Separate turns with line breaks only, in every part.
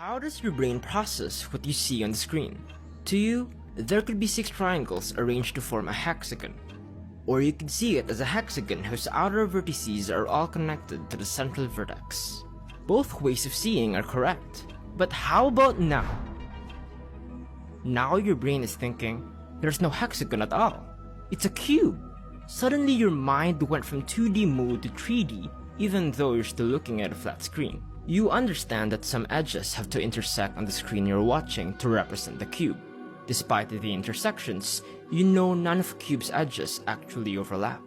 How does your brain process what you see on the screen? To you, there could be 6 triangles arranged to form a hexagon. Or you could see it as a hexagon whose outer vertices are all connected to the central vertex. Both ways of seeing are correct. But how about now? Now your brain is thinking, there's no hexagon at all. It's a cube. Suddenly your mind went from 2D mode to 3D, even though you're still looking at a flat screen. You understand that some edges have to intersect on the screen you're watching to represent the cube. Despite the intersections, you know none of the cube's edges actually overlap.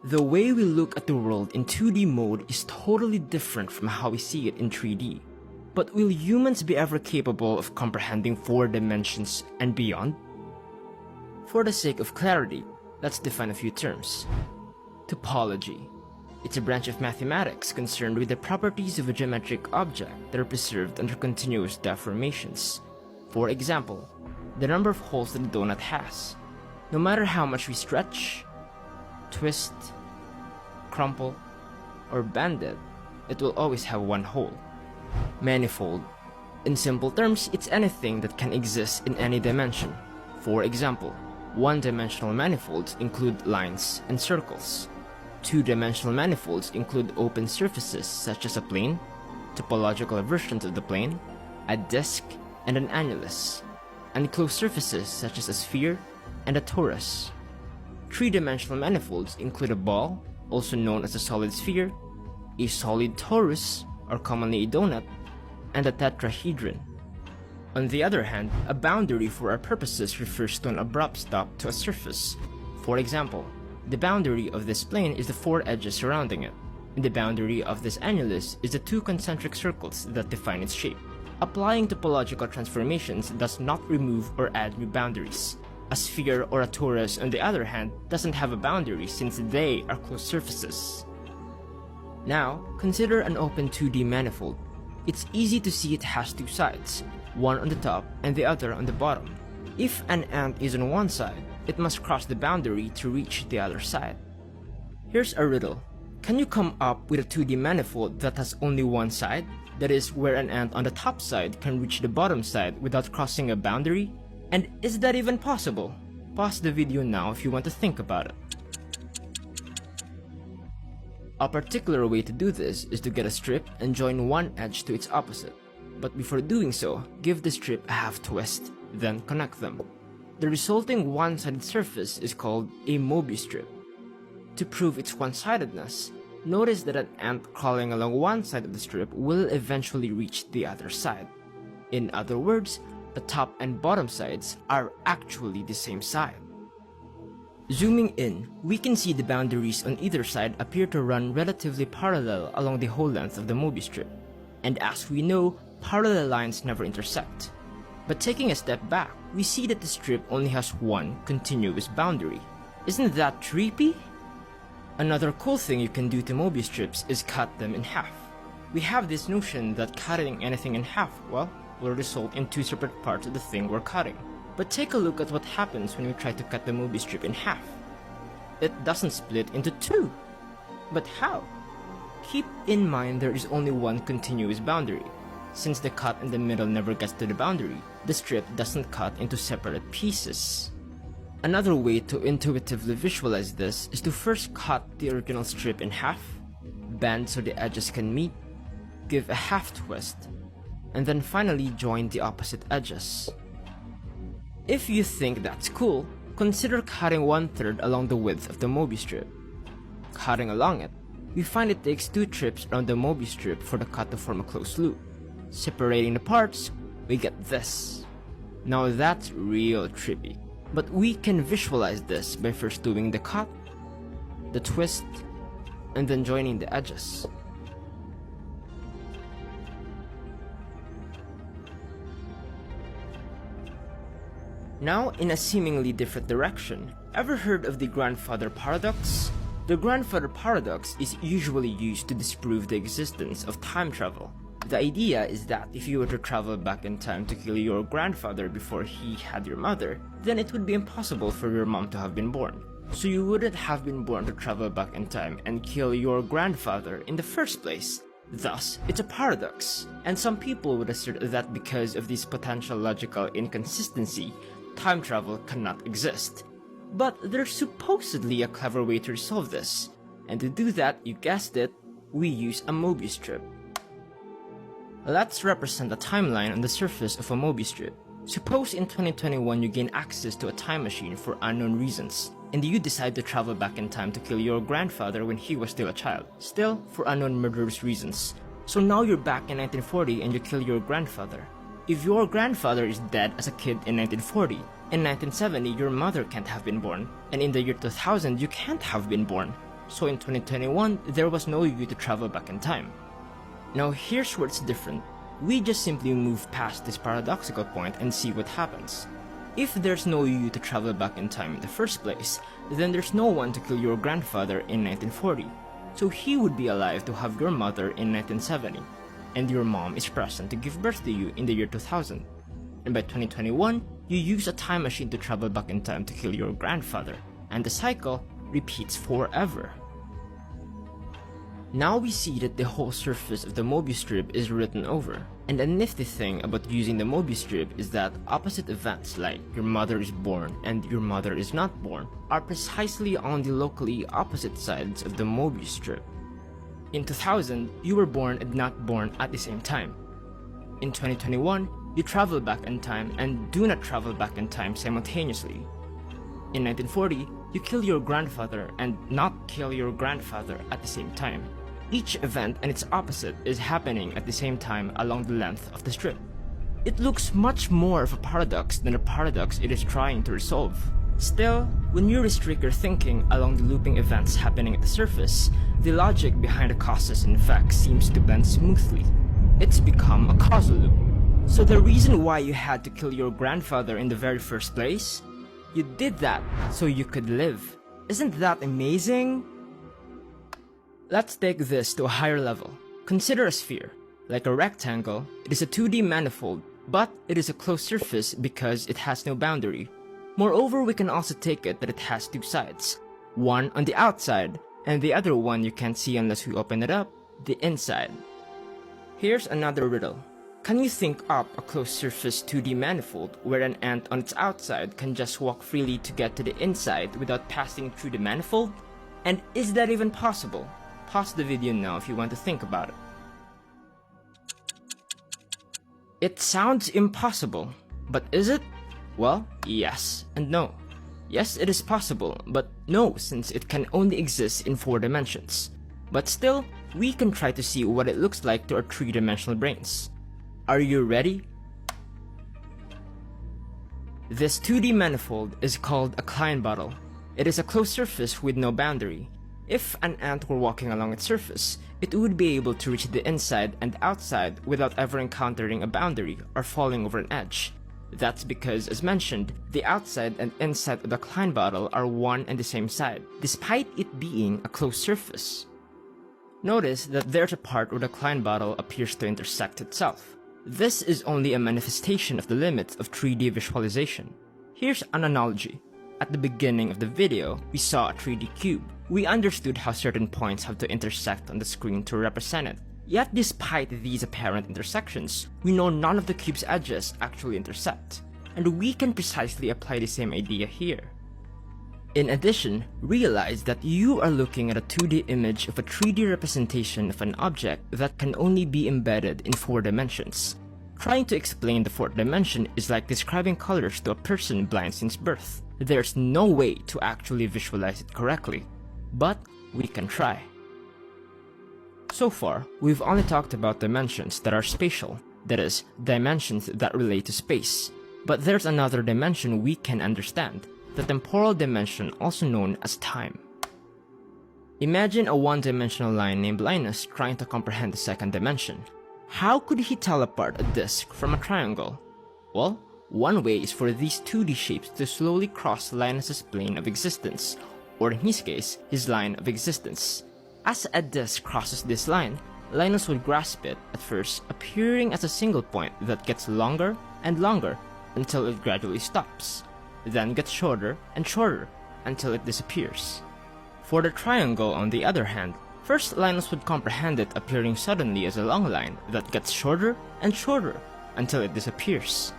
The way we look at the world in 2D mode is totally different from how we see it in 3D. But will humans be ever capable of comprehending 4 dimensions and beyond? For the sake of clarity, let's define a few terms. Topology. It's a branch of mathematics concerned with the properties of a geometric object that are preserved under continuous deformations. For example, the number of holes that a donut has. No matter how much we stretch, twist, crumple, or bend it, it will always have one hole. Manifold. In simple terms, it's anything that can exist in any dimension. For example, one-dimensional manifolds include lines and circles. Two-dimensional manifolds include open surfaces such as a plane, topological versions of the plane, a disk, and an annulus, and closed surfaces such as a sphere and a torus. Three-dimensional manifolds include a ball, also known as a solid sphere, a solid torus, or commonly a donut, and a tetrahedron. On the other hand, a boundary for our purposes refers to an abrupt stop to a surface. For example, the boundary of this plane is the 4 edges surrounding it, and the boundary of this annulus is the 2 concentric circles that define its shape. Applying topological transformations does not remove or add new boundaries. A sphere or a torus, on the other hand, doesn't have a boundary since they are closed surfaces. Now, consider an open 2D manifold. It's easy to see it has 2 sides, one on the top and the other on the bottom. If an ant is on one side, it must cross the boundary to reach the other side. Here's a riddle. Can you come up with a 2D manifold that has only one side? That is, where an ant on the top side can reach the bottom side without crossing a boundary? And is that even possible? Pause the video now if you want to think about it. A particular way to do this is to get a strip and join one edge to its opposite. But before doing so, give the strip a half twist, then connect them. The resulting one-sided surface is called a Mobius strip. To prove its one-sidedness, notice that an ant crawling along one side of the strip will eventually reach the other side. In other words, the top and bottom sides are actually the same side. Zooming in, we can see the boundaries on either side appear to run relatively parallel along the whole length of the Mobius strip. And as we know, parallel lines never intersect. But taking a step back, we see that the strip only has one continuous boundary. Isn't that creepy? Another cool thing you can do to Mobius strips is cut them in half. We have this notion that cutting anything in half, well, will result in 2 separate parts of the thing we're cutting. But take a look at what happens when we try to cut the Mobius strip in half. It doesn't split into 2. But how? Keep in mind there is only one continuous boundary. Since the cut in the middle never gets to the boundary, the strip doesn't cut into separate pieces. Another way to intuitively visualize this is to first cut the original strip in half, bend so the edges can meet, give a half twist, and then finally join the opposite edges. If you think that's cool, consider cutting 1/3 along the width of the Mobius strip. Cutting along it, we find it takes 2 trips around the Mobius strip for the cut to form a closed loop. Separating the parts, we get this. Now that's real trippy. But we can visualize this by first doing the cut, the twist, and then joining the edges. Now, in a seemingly different direction, ever heard of the grandfather paradox? The grandfather paradox is usually used to disprove the existence of time travel. The idea is that if you were to travel back in time to kill your grandfather before he had your mother, then it would be impossible for your mom to have been born. So you wouldn't have been born to travel back in time and kill your grandfather in the first place. Thus, it's a paradox, and some people would assert that because of this potential logical inconsistency, time travel cannot exist. But there's supposedly a clever way to resolve this, and to do that, you guessed it, we use a Mobius strip. Let's represent a timeline on the surface of a Mobius strip. Suppose in 2021 you gain access to a time machine for unknown reasons, and you decide to travel back in time to kill your grandfather when he was still a child, still for unknown murderous reasons. So now you're back in 1940 and you kill your grandfather. If your grandfather is dead as a kid in 1940, in 1970 your mother can't have been born, and in the year 2000 you can't have been born. So in 2021, there was no you to travel back in time. Now here's where it's different. We just simply move past this paradoxical point and see what happens. If there's no you to travel back in time in the first place, then there's no one to kill your grandfather in 1940. So he would be alive to have your mother in 1970, and your mom is present to give birth to you in the year 2000. And by 2021, you use a time machine to travel back in time to kill your grandfather, and the cycle repeats forever. Now we see that the whole surface of the Mobius strip is written over, and a nifty thing about using the Mobius strip is that opposite events like your mother is born and your mother is not born are precisely on the locally opposite sides of the Mobius strip. In 2000, you were born and not born at the same time. In 2021, you travel back in time and do not travel back in time simultaneously. In 1940, you kill your grandfather and not kill your grandfather at the same time. Each event and its opposite is happening at the same time along the length of the strip. It looks much more of a paradox than a paradox it is trying to resolve. Still, when you restrict your thinking along the looping events happening at the surface, the logic behind the causes and effects seems to blend smoothly. It's become a causal loop. So the reason why you had to kill your grandfather in the very first place? You did that so you could live. Isn't that amazing? Let's take this to a higher level. Consider a sphere. Like a rectangle, it is a 2D manifold, but it is a closed surface because it has no boundary. Moreover, we can also take it that it has two sides. One on the outside, and the other one you can't see unless we open it up, the inside. Here's another riddle. Can you think up a closed surface 2D manifold where an ant on its outside can just walk freely to get to the inside without passing through the manifold? And is that even possible? Pause the video now if you want to think about it. It sounds impossible, but is it? Well, yes and no. Yes, it is possible, but no, since it can only exist in 4 dimensions. But still, we can try to see what it looks like to our 3-dimensional brains. Are you ready? This 2D manifold is called a Klein bottle. It is a closed surface with no boundary. If an ant were walking along its surface, it would be able to reach the inside and outside without ever encountering a boundary or falling over an edge. That's because, as mentioned, the outside and inside of the Klein bottle are one and the same side, despite it being a closed surface. Notice that there's a part where the Klein bottle appears to intersect itself. This is only a manifestation of the limits of 3D visualization. Here's an analogy. At the beginning of the video, we saw a 3D cube. We understood how certain points have to intersect on the screen to represent it. Yet despite these apparent intersections, we know none of the cube's edges actually intersect, and we can precisely apply the same idea here. In addition, realize that you are looking at a 2D image of a 3D representation of an object that can only be embedded in 4 dimensions. Trying to explain the 4th dimension is like describing colors to a person blind since birth. There's no way to actually visualize it correctly, but we can try. So far, we've only talked about dimensions that are spatial, that is, dimensions that relate to space. But there's another dimension we can understand, the temporal dimension, also known as time. Imagine a one-dimensional line named Linus trying to comprehend the 2nd dimension. How could he tell apart a disk from a triangle? Well, one way is for these 2D shapes to slowly cross Linus's plane of existence, or in his case, his line of existence. As a disk crosses this line, Linus would grasp it at first, appearing as a single point that gets longer and longer until it gradually stops, then gets shorter and shorter until it disappears. For the triangle, on the other hand, First, Linus would comprehend it appearing suddenly as a long line that gets shorter and shorter until it disappears.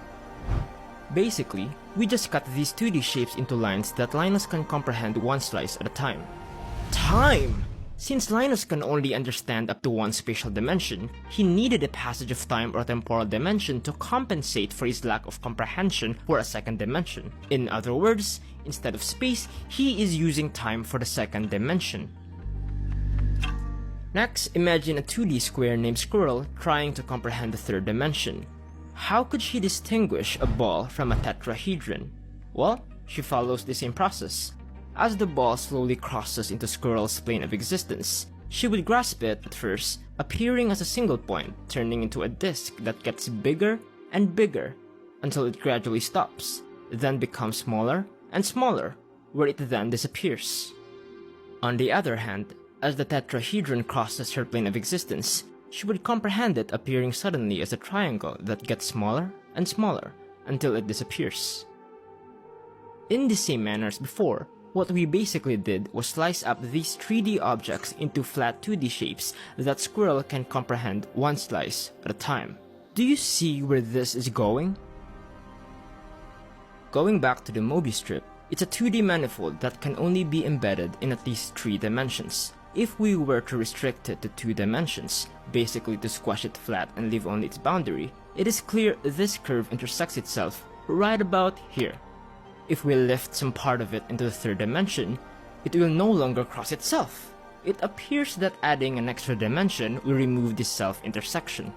Basically, we just cut these 2D shapes into lines that Linus can comprehend one slice at a time. Time! Since Linus can only understand up to one spatial dimension, he needed a passage of time or temporal dimension to compensate for his lack of comprehension for a second dimension. In other words, instead of space, he is using time for the second dimension. Next, imagine a 2D square named Squirrel trying to comprehend the third dimension. How could she distinguish a ball from a tetrahedron? Well, she follows the same process. As the ball slowly crosses into Squirrel's plane of existence, she would grasp it at first, appearing as a single point, turning into a disc that gets bigger and bigger until it gradually stops, then becomes smaller and smaller, where it then disappears. On the other hand, as the tetrahedron crosses her plane of existence, she would comprehend it appearing suddenly as a triangle that gets smaller and smaller until it disappears. In the same manner as before, what we basically did was slice up these 3D objects into flat 2D shapes that Squirrel can comprehend one slice at a time. Do you see where this is going? Going back to the Mobius strip, it's a 2D manifold that can only be embedded in at least 3 dimensions. If we were to restrict it to 2 dimensions, basically to squash it flat and leave only its boundary, it is clear this curve intersects itself right about here. If we lift some part of it into the 3rd dimension, it will no longer cross itself. It appears that adding an extra dimension will remove this self-intersection.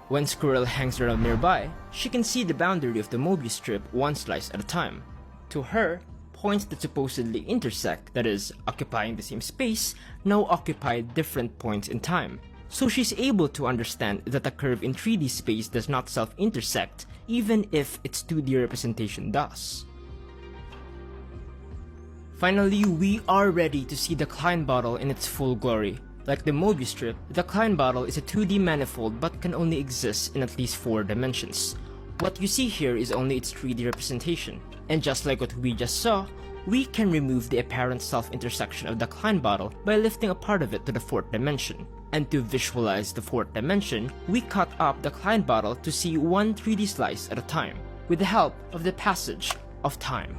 When Squirrel hangs around nearby, she can see the boundary of the Mobius strip one slice at a time. To her, points that supposedly intersect, that is, occupying the same space, now occupy different points in time. So she's able to understand that a curve in 3D space does not self-intersect, even if its 2D representation does. Finally, we are ready to see the Klein bottle in its full glory. Like the Mobius strip, the Klein bottle is a 2D manifold but can only exist in at least 4 dimensions. What you see here is only its 3D representation. And just like what we just saw, we can remove the apparent self-intersection of the Klein bottle by lifting a part of it to the 4th dimension. And to visualize the 4th dimension, we cut up the Klein bottle to see one 3D slice at a time, with the help of the passage of time.